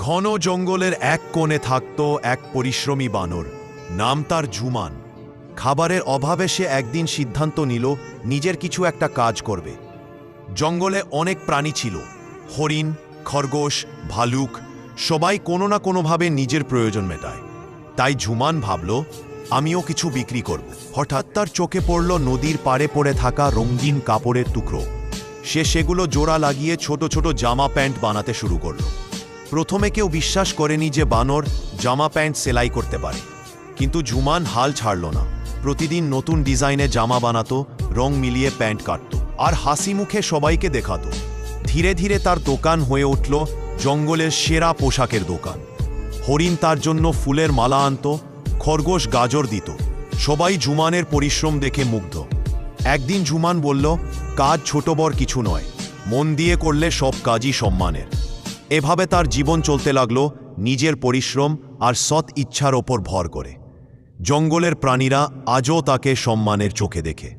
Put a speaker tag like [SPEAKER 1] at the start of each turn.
[SPEAKER 1] ঘন জঙ্গলের এক কোণে থাকত এক পরিশ্রমী বানর, নাম তার ঝুমান। খাবারের অভাবে সে একদিন সিদ্ধান্ত নিল নিজের কিছু একটা কাজ করবে। জঙ্গলে অনেক প্রাণী ছিল, হরিণ, খরগোশ, ভালুক, সবাই কোনো না কোনোভাবে নিজের প্রয়োজন মেটায়। তাই ঝুমান ভাবল, আমিও কিছু বিক্রি করব। হঠাৎ তার চোখে পড়ল নদীর পাড়ে পড়ে থাকা রঙিন কাপড়ের টুকরো। সে সেগুলো জোড়া লাগিয়ে ছোট ছোট জামা প্যান্ট বানাতে শুরু করল। প্রথমে কেউ বিশ্বাস করেনি যে বানর জামা প্যান্ট সেলাই করতে পারে, কিন্তু ঝুমান হাল ছাড়ল না। প্রতিদিন নতুন ডিজাইনে জামা বানাতো, রং মিলিয়ে প্যান্ট কাটত, আর হাসি মুখে সবাইকে দেখাতো। ধীরে ধীরে তার দোকান হয়ে উঠল জঙ্গলের সেরা পোশাকের দোকান। হরিণ তার জন্য ফুলের মালা আনত, খরগোশ গাজর দিত। সবাই ঝুমানের পরিশ্রম দেখে মুগ্ধ। একদিন ঝুমান বলল, কাজ ছোট বড় কিছু নয়, মন দিয়ে করলে সব কাজই সম্মানের। এভাবে তার জীবন চলতে লাগলো নিজের পরিশ্রম আর সৎ ইচ্ছার ওপর ভর করে। জঙ্গলের প্রাণীরা আজও তাকে সম্মানের চোখে দেখে।